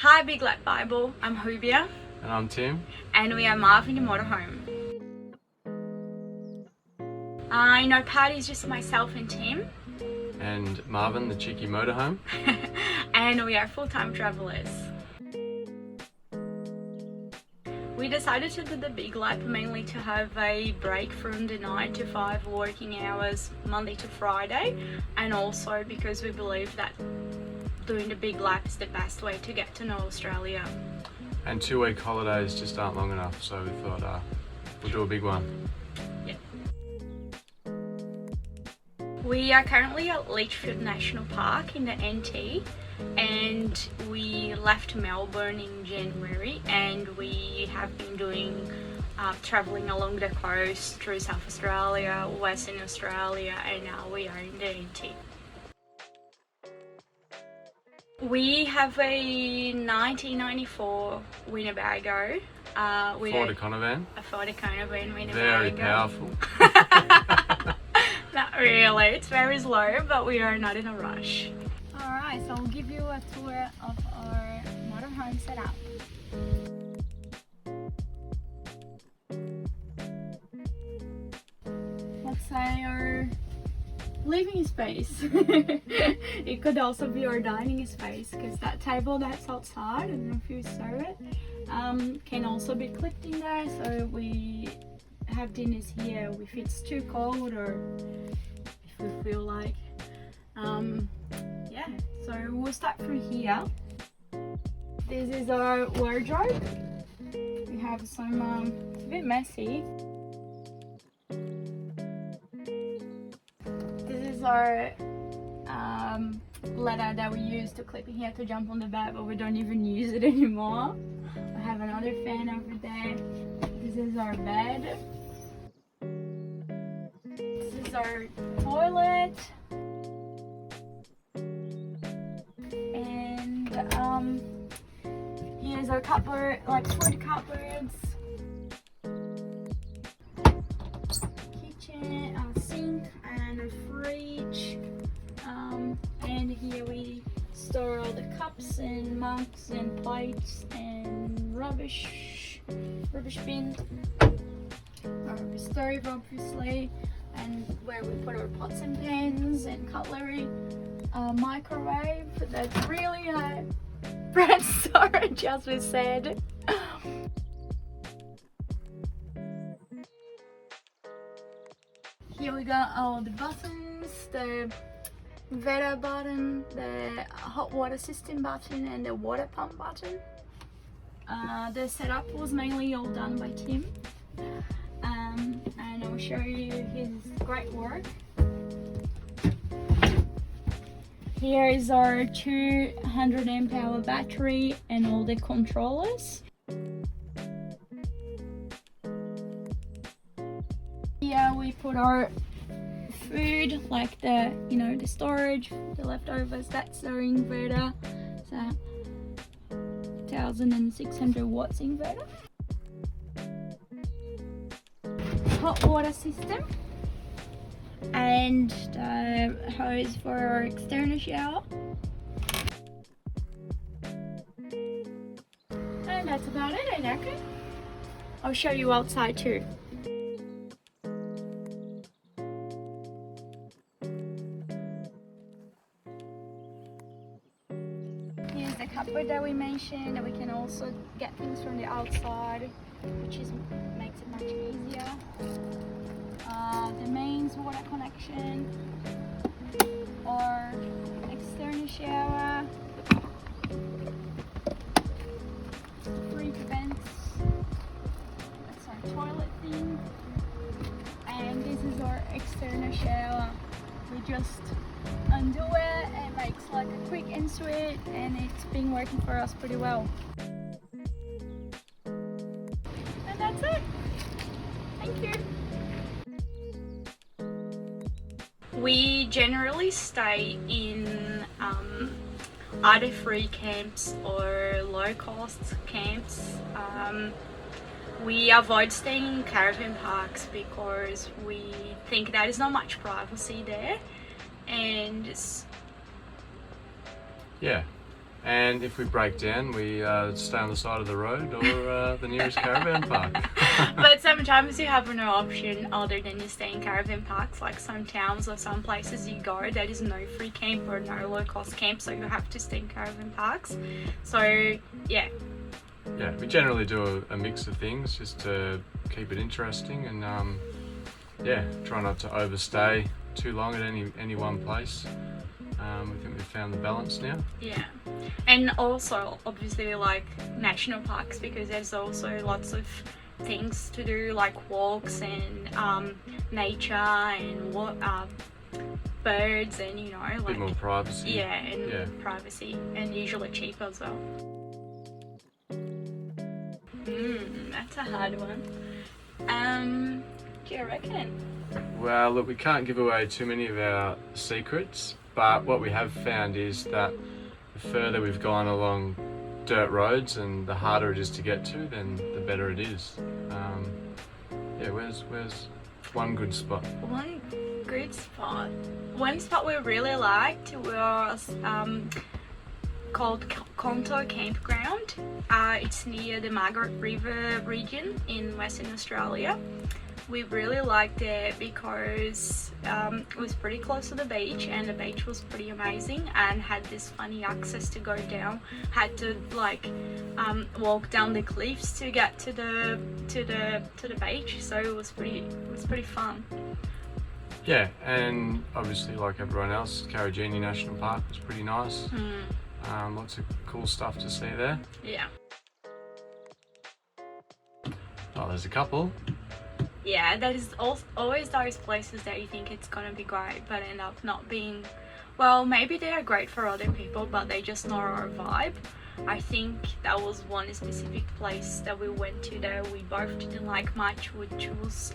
Hi Big Black Bible, I'm Rubia. And I'm Tim. And we are Marvin the Motorhome. In our party is just myself and Tim. And Marvin the Cheeky Motorhome. And we are full-time travelers. We decided to do the Big Lap mainly to have a break from the 9 to 5 working hours Monday to Friday, and also because we believe that doing the Big Lap is the best way to get to know Australia. And 2-week holidays just aren't long enough, so we thought we'll do a big one. Yeah. We are currently at Litchfield National Park in the NT, and we left Melbourne in January, and we have been doing travelling along the coast through South Australia, Western Australia, and now we are in the NT. We have a 1994 Winnebago. Ford Econovan. A Ford Econovan Winnebago. Very powerful. Not really, it's very slow, but we are not in a rush. Alright, so I'll give you a tour of our motorhome setup. Let's say our living space. It could also be our dining space, because that table that's outside, I don't know if you saw it, can also be clipped in there, so we have dinners here if it's too cold or if we feel like. Yeah, so we'll start from here. This is our wardrobe. We have some, it's a bit messy. This is our ladder that we use to clip in here to jump on the bed, but we don't even use it anymore. We have another fan over there. This is our bed. This is our toilet. And here's our cupboard, like food cupboards. Kitchen, a sink and a fridge. And here we store all the cups and mugs and plates and rubbish bin. Our stove obviously, and where we put our pots and pans and cutlery. Microwave that's really high bread storage, as we said. Here we got all the buttons, the Veda button, the hot water system button, and the water pump button. The setup was mainly all done by Tim, and I'll show you his great work. Here is our 200 amp hour battery and all the controllers. Here we put our food, like the the storage, the leftovers. That's our inverter. It's a 1600 watts inverter. Hot water system. And the hose for our external shower. And that's about it, I reckon. I'll show you outside too. Here's the cupboard that we mentioned, that we can also get things from the outside, which makes it much easier. The mains water connection, or external shower, fridge vents, that's our toilet thing, and this is our external shower. We just undo it, it makes like a quick in-switch, and it's been working for us pretty well. And that's it. Thank you. We generally stay in either free camps or low-cost camps. We avoid staying in caravan parks because we think there is not much privacy there, and yeah, And if we break down, we stay on the side of the road or the nearest caravan park. But sometimes you have no option other than to stay in caravan parks. Like some towns or some places you go, there is no free camp or no low cost camp, so you have to stay in caravan parks. So yeah. Yeah, we generally do a mix of things just to keep it interesting and try not to overstay too long at any one place. I think we've found the balance now. Yeah, and also obviously like national parks, because there's also lots of things to do like walks and nature and birds and A bit more privacy. Yeah, and privacy, and usually cheap as well. That's a hard one. Do you reckon? Well, look, we can't give away too many of our secrets, but what we have found is that the further we've gone along dirt roads and the harder it is to get to, then the better it is. Where's one good spot? One good spot. One spot we really liked was called Contour Campground. It's near the Margaret River region in Western Australia. We really liked it because it was pretty close to the beach, and the beach was pretty amazing and had this funny access to go down. Had to walk down the cliffs to get to the beach, so it was pretty fun. Yeah, and obviously like everyone else, Karajini National Park was pretty nice. Lots of cool stuff to see there. Yeah. Oh, there's a couple. Yeah, that is always those places that you think it's gonna be great, but end up not being. Well, maybe they are great for other people, but they just not our vibe. I think that was one specific place that we went to that we both didn't like much, which was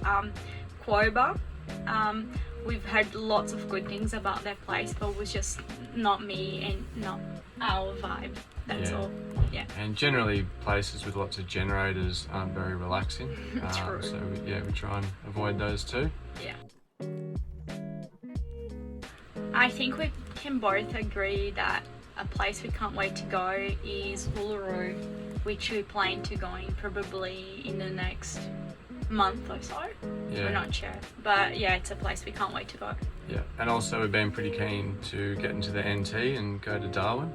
Quoba. We've heard lots of good things about that place, but it was just not me and not our vibe. That's all. Yeah. And generally places with lots of generators aren't very relaxing. True. So we try and avoid those too. Yeah. I think we can both agree that a place we can't wait to go is Uluru, which we plan to go in probably in the next month or so. Yeah. We're not sure, but yeah, it's a place we can't wait to go. Yeah, and also we've been pretty keen to get into the NT and go to Darwin.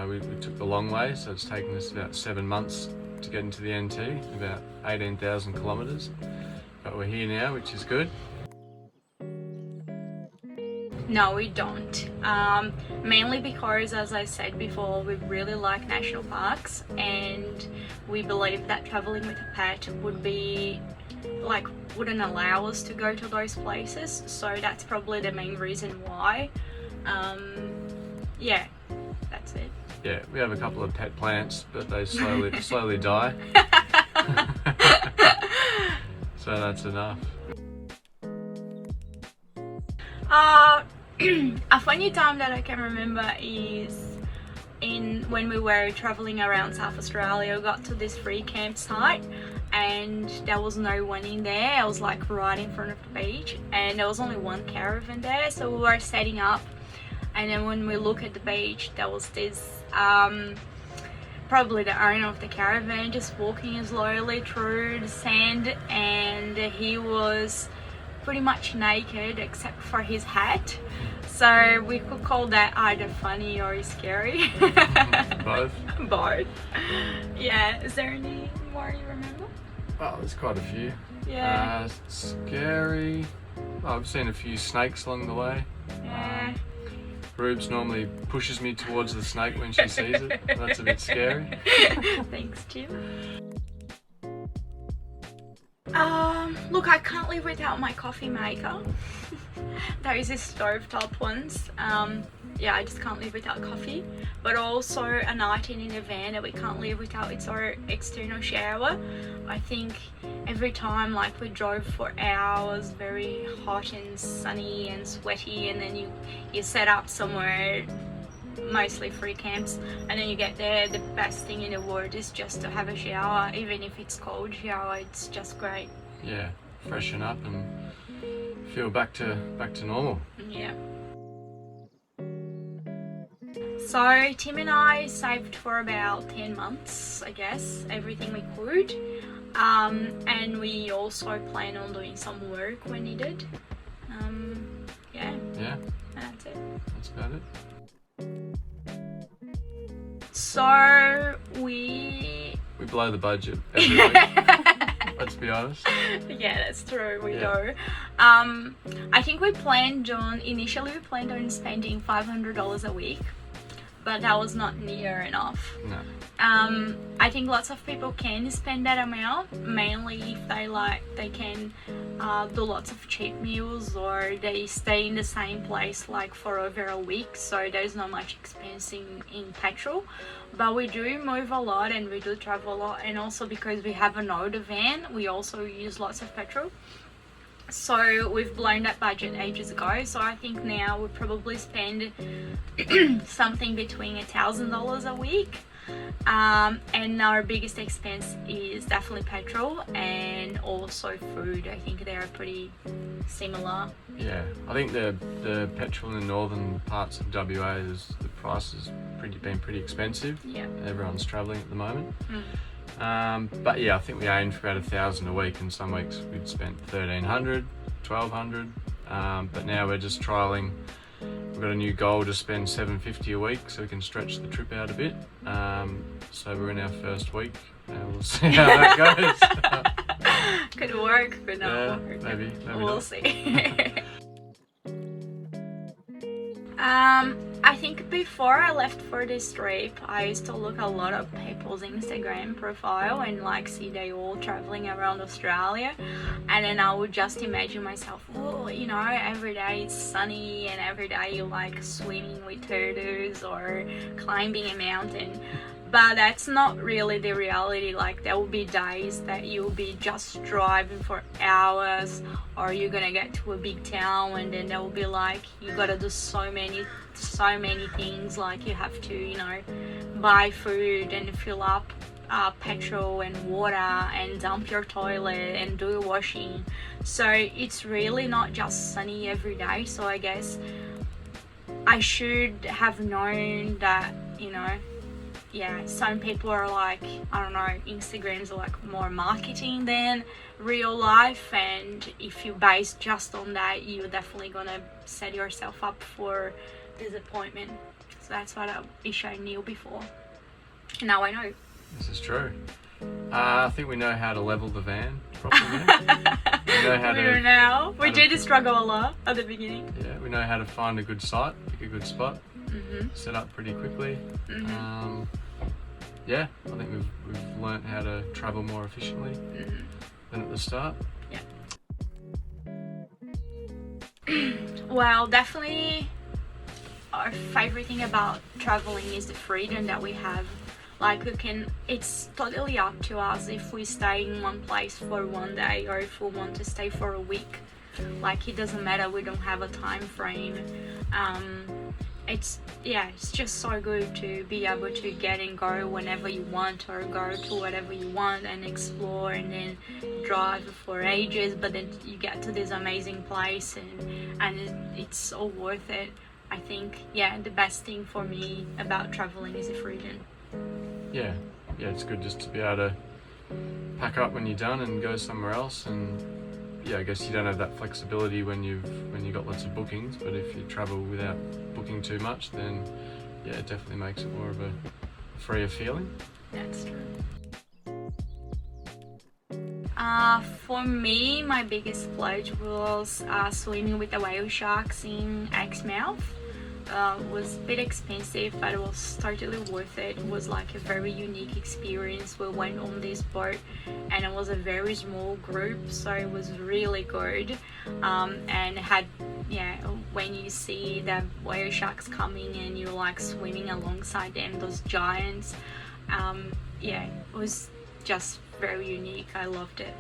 We took the long way, so it's taken us about 7 months to get into the NT, about 18,000 kilometres. But we're here now, which is good. No, we don't. Mainly because, as I said before, we really like national parks, and we believe that traveling with a pet wouldn't allow us to go to those places. So that's probably the main reason why. Yeah, that's it. Yeah, we have a couple of pet plants, but they slowly die. So that's enough. A funny time that I can remember is when we were traveling around South Australia. We got to this free campsite and there was no one in there. I was like right in front of the beach, and there was only one caravan there, so we were setting up. And then when we look at the beach, there was this probably the owner of the caravan just walking slowly through the sand, and he was pretty much naked except for his hat. So we could call that either funny or scary. Both. Both. Yeah. Is there any more you remember? Oh, there's quite a few. Yeah. Scary. Oh, I've seen a few snakes along the way. Yeah. Rubes normally pushes me towards the snake when she sees it. That's a bit scary. Thanks, Tim. Look, I can't live without my coffee maker. Those are stovetop ones. Yeah, I just can't live without coffee. But also a night in the van that we can't live without, it's our external shower. I think every time like we drove for hours, very hot and sunny and sweaty, and then you set up somewhere, mostly free camps, and then you get there, the best thing in the world is just to have a shower. Even if it's cold shower, it's just great. Yeah, freshen up and feel back to normal. Yeah. So Tim and I saved for about 10 months, I guess, everything we could. And we also plan on doing some work when needed. Yeah, Yeah, that's it. that's about it. So we blow the budget every week. Let's be honest. Yeah, that's true, we Yeah. do. I think initially we planned on spending $500 a week, but that was not near enough. No. I think lots of people can spend that amount, mainly if they can do lots of cheap meals, or they stay in the same place like for over a week, so there's not much expense in petrol. But we do move a lot and we do travel a lot, and also because we have an older van, we also use lots of petrol. So we've blown that budget ages ago. So I think now we probably spend something between $1,000 a week. And our biggest expense is definitely petrol and also food. I think they are pretty similar. Yeah, I think the petrol in the northern parts of WA the price has been pretty expensive. Yeah. Everyone's travelling at the moment. But yeah, I think we aimed for about $1,000 a week, and some weeks we'd spent $1,300, $1,200. But now we're just trialling. We've got a new goal to spend $750 a week, so we can stretch the trip out a bit. So we're in our first week, and we'll see how that goes. Could work, could not Yeah, work. maybe We'll not. see. I think before I left for this trip, I used to look a lot of people's Instagram profile and see they all traveling around Australia, and then I would just imagine myself, every day it's sunny and every day you swimming with turtles or climbing a mountain. But that's not really the reality. There will be days that you'll be just driving for hours, or you're gonna get to a big town and then there will be you gotta do so many things. You have to, buy food and fill up petrol and water and dump your toilet and do washing. So it's really not just sunny every day. So I guess I should have known that, yeah, some people are Instagrams are more marketing than real life, and if you base just on that, you're definitely gonna set yourself up for disappointment. So that's what I wish I knew before. Now I know. This is true. I think we know how to level the van properly now. We know how We don't know. We did struggle a lot at the beginning. Yeah, we know how to find a good site, pick a good spot, Mm-hmm. set up pretty quickly. Mm-hmm. Yeah, I think we've learnt how to travel more efficiently Mm-hmm. than at the start. Yeah. Well, definitely our favorite thing about traveling is the freedom that we have. It's totally up to us if we stay in one place for one day or if we want to stay for a week. It doesn't matter, we don't have a time frame. It's just so good to be able to get and go whenever you want, or go to whatever you want and explore, and then drive for ages, but then you get to this amazing place and it's all worth it. I think, the best thing for me about traveling is the freedom. Yeah, it's good just to be able to pack up when you're done and go somewhere else. And I guess you don't have that flexibility when you've got lots of bookings, but if you travel without booking too much, then it definitely makes it more of a freer feeling. That's true. For me, my very splurge was swimming with the whale sharks in Exmouth. Was a bit expensive, but it was totally worth it. It was a very unique experience. We went on this boat and it was a very small group, so it was really good. And had when you see the whale sharks coming and you're swimming alongside them, those giants, it was just very unique. I loved it.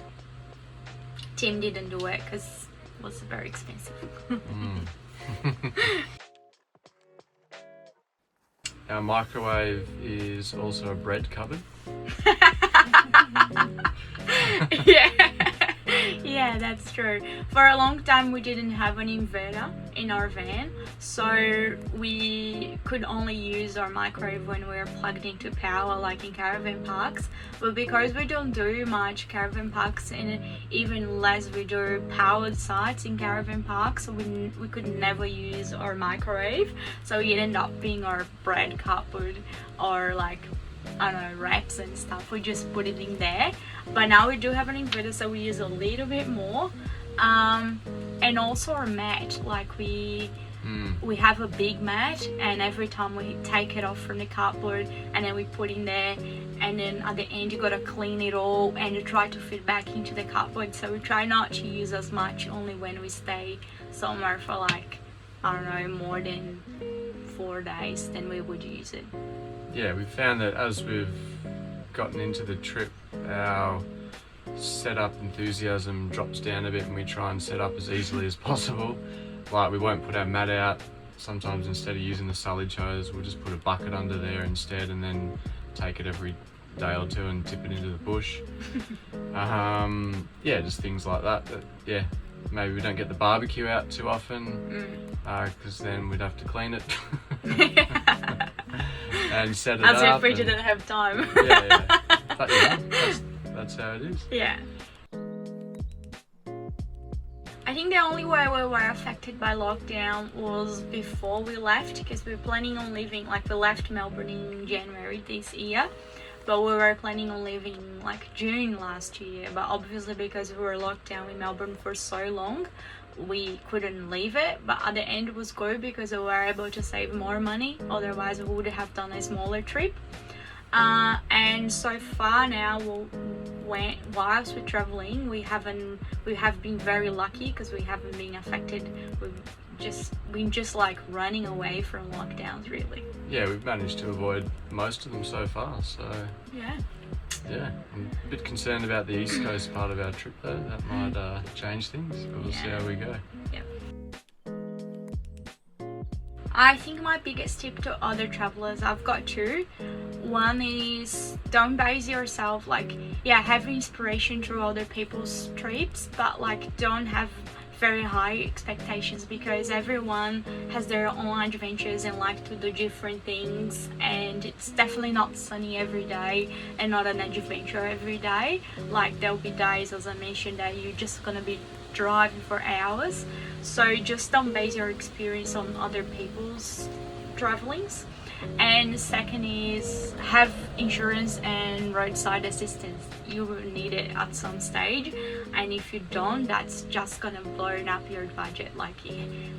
Tim didn't do it because it was very expensive. Our microwave is also a bread cupboard. Yeah, Yeah, that's true. For a long time we didn't have an inverter in our van, so we could only use our microwave when we were plugged into power, like in caravan parks. But because we don't do much caravan parks, and even less we do powered sites in caravan parks, so we could never use our microwave, so it ended up being our bread cupboard, or like, I don't know, wraps and stuff. We just put it in there. But now we do have an inverter, so we use a little bit more. And also our mat, like we have a big mat, and every time we take it off from the cupboard and then we put in there, and then at the end you gotta clean it all and try to fit back into the cupboard. So we try not to use as much, only when we stay somewhere for like, I don't know, more than 4 days, then we would use it. Yeah, we found that as we've gotten into the trip, our setup enthusiasm drops down a bit, and we try and set up as easily as possible. Like, we won't put our mat out. Sometimes instead of using the sullage hose, we'll just put a bucket under there instead, and then take it every day or two and tip it into the bush. Yeah, just things like that. But yeah, maybe we don't get the barbecue out too often, because then we'd have to clean it. And set it as up. As if we didn't have time. Yeah. But yeah, that's how it is. Yeah. I think the only way we were affected by lockdown was before we left, because we were planning on leaving, like we left Melbourne in January this year, but we were planning on leaving like June last year. But obviously because we were locked down in Melbourne for so long, we couldn't leave it. But at the end it was good, because we were able to save more money. Otherwise we would have done a smaller trip. And so far now, whilst we're traveling, we have been very lucky, because we haven't been affected. We've been just like running away from lockdowns, really. Yeah, we've managed to avoid most of them so far, so yeah, I'm a bit concerned about the East Coast part of our trip though. That might change things, but we'll see how we go. Yeah. I think my biggest tip to other travelers, I've got two. One is, don't base yourself, like, yeah, have inspiration through other people's trips, but like don't have very high expectations, because everyone has their own adventures and like to do different things, and it's definitely not sunny every day and not an adventure every day. Like, there'll be days, as I mentioned, that you're just gonna be driving for hours. So just don't base your experience on other people's travelings. And the second is, have insurance and roadside assistance. You will need it at some stage, and if you don't, that's just gonna blow up your budget. Like,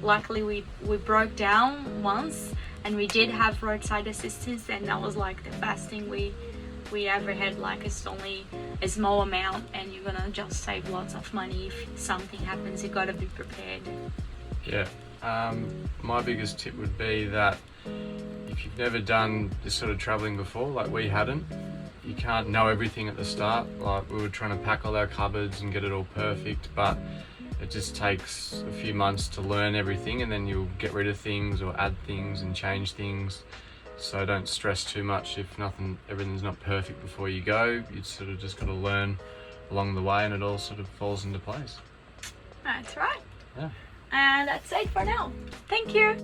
luckily we broke down once and we did have roadside assistance, and that was like the best thing we ever had. Like, it's only a small amount and you're gonna just save lots of money. If something happens, you gotta be prepared. Yeah, my biggest tip would be that if you've never done this sort of travelling before, like we hadn't, you can't know everything at the start. Like, we were trying to pack all our cupboards and get it all perfect, but it just takes a few months to learn everything, and then you'll get rid of things or add things and change things. So don't stress too much if everything's not perfect before you go. You sort of just got to learn along the way, and it all sort of falls into place. That's right. Yeah. And that's it for now. Thank you.